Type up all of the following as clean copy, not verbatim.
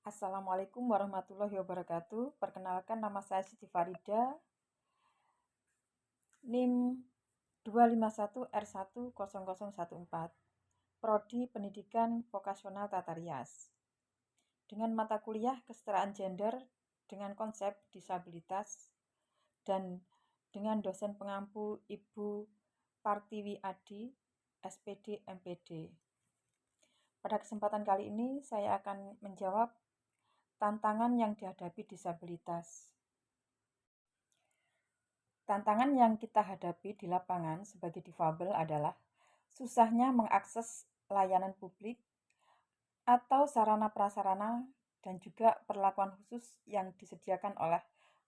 Assalamualaikum warahmatullahi wabarakatuh. Perkenalkan nama saya Siti Farida, NIM 251R10014, Prodi Pendidikan Vokasional Tata Rias. Dengan mata kuliah kesetaraan gender dengan konsep disabilitas dan dengan dosen pengampu Ibu Partiwi Adi, SPD MPD. Pada kesempatan kali ini saya akan menjawab tantangan yang dihadapi disabilitas. Tantangan yang kita hadapi di lapangan sebagai difabel adalah susahnya mengakses layanan publik atau sarana prasarana dan juga perlakuan khusus yang disediakan oleh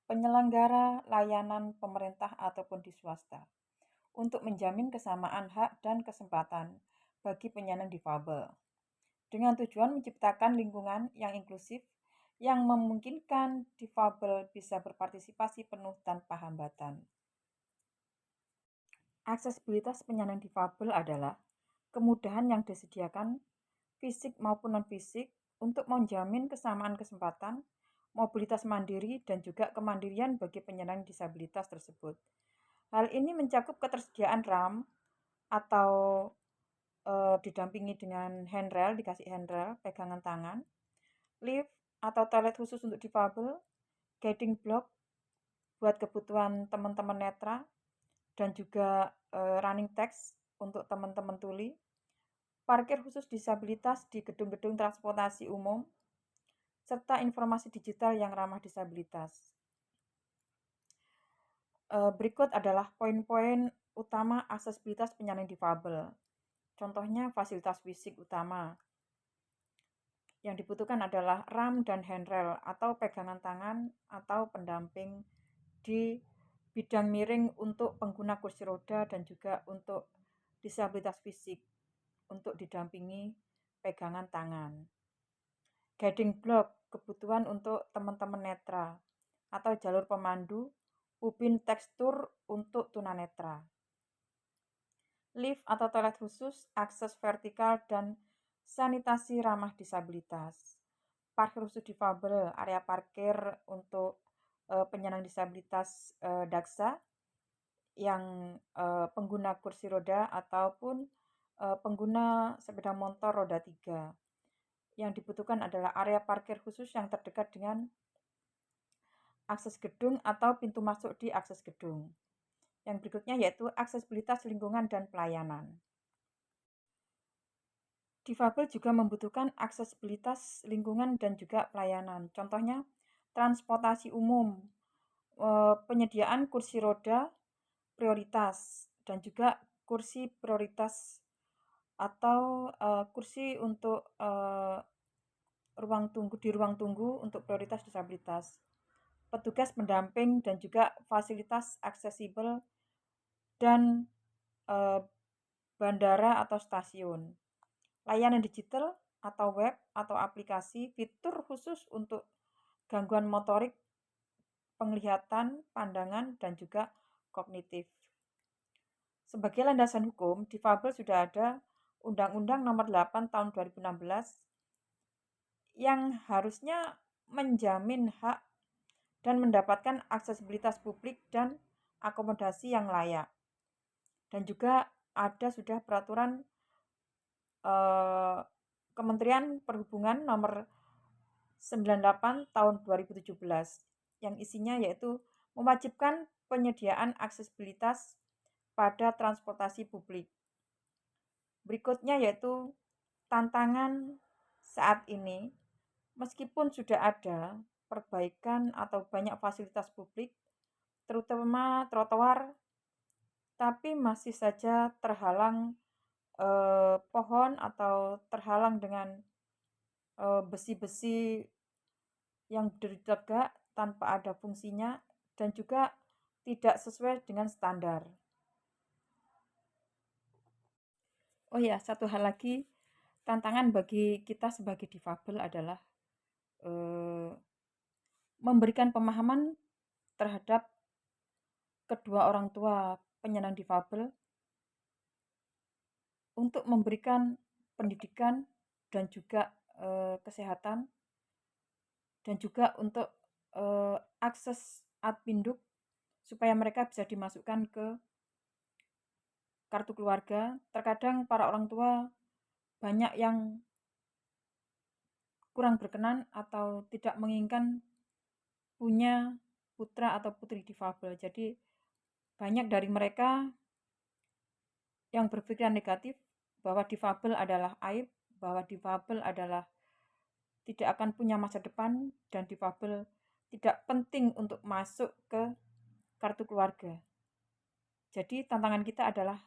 penyelenggara layanan pemerintah ataupun di swasta untuk menjamin kesamaan hak dan kesempatan bagi penyandang difabel dengan tujuan menciptakan lingkungan yang inklusif yang memungkinkan difabel bisa berpartisipasi penuh tanpa hambatan. Aksesibilitas penyandang difabel adalah kemudahan yang disediakan fisik maupun non-fisik untuk menjamin kesamaan kesempatan, mobilitas mandiri, dan juga kemandirian bagi penyandang disabilitas tersebut. Hal ini mencakup ketersediaan RAM atau didampingi dengan handrail, dikasih handrail, pegangan tangan, lift atau toilet khusus untuk difabel, guiding block buat kebutuhan teman-teman netra, dan juga running text untuk teman-teman tuli, parkir khusus disabilitas di gedung-gedung transportasi umum, serta informasi digital yang ramah disabilitas. Berikut adalah poin-poin utama aksesibilitas penyandang difabel. Contohnya fasilitas fisik utama. Yang dibutuhkan adalah RAM dan handrail atau pegangan tangan atau pendamping di bidang miring untuk pengguna kursi roda dan juga untuk disabilitas fisik untuk didampingi pegangan tangan. Guiding block kebutuhan untuk teman-teman netra atau jalur pemandu, ubin tekstur untuk tunanetra. Lift atau toilet khusus, akses vertikal dan sanitasi ramah disabilitas. Parkir khusus difabel, area parkir untuk penyandang disabilitas daksa yang pengguna kursi roda ataupun pengguna sepeda motor roda 3. Yang dibutuhkan adalah area parkir khusus yang terdekat dengan akses gedung atau pintu masuk di akses gedung. Yang berikutnya yaitu aksesibilitas lingkungan dan pelayanan. Difabel juga membutuhkan aksesibilitas lingkungan dan juga pelayanan. Contohnya transportasi umum, penyediaan kursi roda prioritas dan juga kursi prioritas atau kursi untuk ruang tunggu untuk prioritas disabilitas, petugas pendamping dan juga fasilitas aksesibel dan bandara atau stasiun, layanan digital atau web atau aplikasi, fitur khusus untuk gangguan motorik, penglihatan, pandangan, dan juga kognitif. Sebagai landasan hukum, difabel sudah ada Undang-Undang Nomor 8 Tahun 2016 yang harusnya menjamin hak dan mendapatkan aksesibilitas publik dan akomodasi yang layak. Dan juga ada sudah peraturan Kementerian Perhubungan Nomor 98 Tahun 2017 yang isinya yaitu mewajibkan penyediaan aksesibilitas pada transportasi publik. Berikutnya yaitu tantangan saat ini, meskipun sudah ada perbaikan atau banyak fasilitas publik, terutama trotoar, tapi masih saja terhalang pohon atau terhalang dengan besi-besi yang berdiri tegak tanpa ada fungsinya dan juga tidak sesuai dengan standar. Oh ya, satu hal lagi, tantangan bagi kita sebagai difabel adalah memberikan pemahaman terhadap kedua orang tua penyandang difabel untuk memberikan pendidikan dan juga kesehatan dan juga untuk akses adpinduk supaya mereka bisa dimasukkan ke kartu keluarga. Terkadang para orang tua banyak yang kurang berkenan atau tidak menginginkan punya putra atau putri difabel. Jadi banyak dari mereka yang berpikiran negatif bahwa difabel adalah aib, bahwa difabel adalah tidak akan punya masa depan, dan difabel tidak penting untuk masuk ke kartu keluarga. Jadi tantangan kita adalah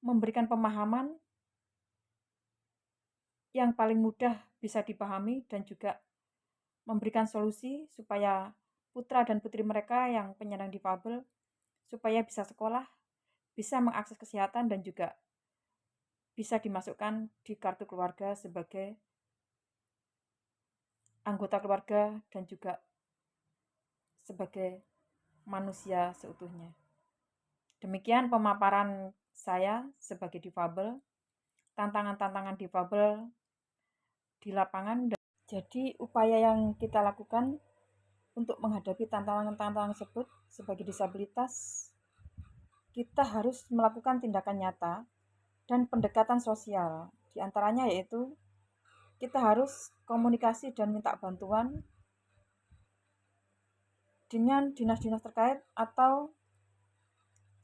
memberikan pemahaman yang paling mudah bisa dipahami dan juga memberikan solusi supaya putra dan putri mereka yang penyandang difabel supaya bisa sekolah, bisa mengakses kesehatan, dan juga bisa dimasukkan di kartu keluarga sebagai anggota keluarga dan juga sebagai manusia seutuhnya. Demikian pemaparan saya sebagai difabel, tantangan-tantangan difabel di lapangan. Jadi upaya yang kita lakukan untuk menghadapi tantangan-tantangan tersebut sebagai disabilitas, kita harus melakukan tindakan nyata dan pendekatan sosial. Di antaranya yaitu kita harus komunikasi dan minta bantuan dengan dinas-dinas terkait, atau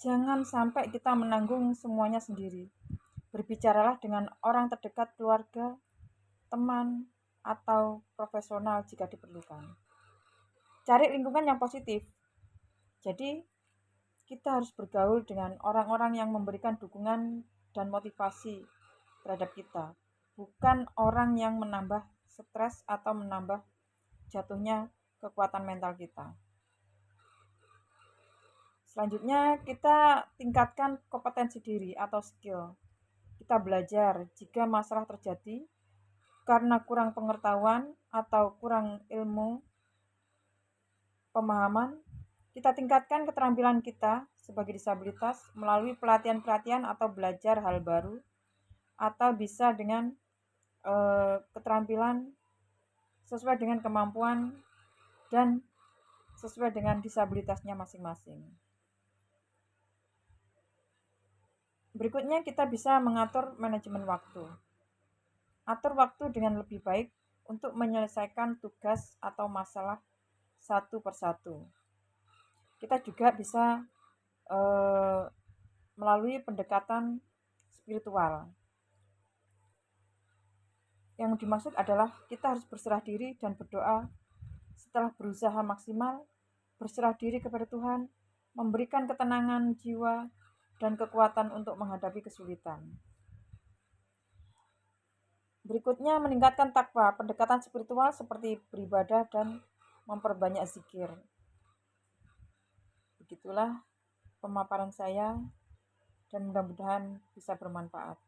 jangan sampai kita menanggung semuanya sendiri. Berbicaralah dengan orang terdekat keluarga, teman, atau profesional jika diperlukan. Cari lingkungan yang positif. Jadi, kita harus bergaul dengan orang-orang yang memberikan dukungan dan motivasi terhadap kita, bukan orang yang menambah stres atau menambah jatuhnya kekuatan mental kita. Selanjutnya, kita tingkatkan kompetensi diri atau skill. Kita belajar jika masalah terjadi karena kurang pengetahuan atau kurang ilmu pemahaman, kita tingkatkan keterampilan kita sebagai disabilitas melalui pelatihan-pelatihan atau belajar hal baru, atau bisa dengan keterampilan sesuai dengan kemampuan dan sesuai dengan disabilitasnya masing-masing. Berikutnya kita bisa mengatur manajemen waktu. Atur waktu dengan lebih baik untuk menyelesaikan tugas atau masalah satu persatu. Kita juga bisa melalui pendekatan spiritual. Yang dimaksud adalah kita harus berserah diri dan berdoa setelah berusaha maksimal, berserah diri kepada Tuhan, memberikan ketenangan jiwa dan kekuatan untuk menghadapi kesulitan. Berikutnya, meningkatkan takwa, pendekatan spiritual seperti beribadah dan memperbanyak zikir. Begitulah pemaparan saya dan mudah-mudahan bisa bermanfaat.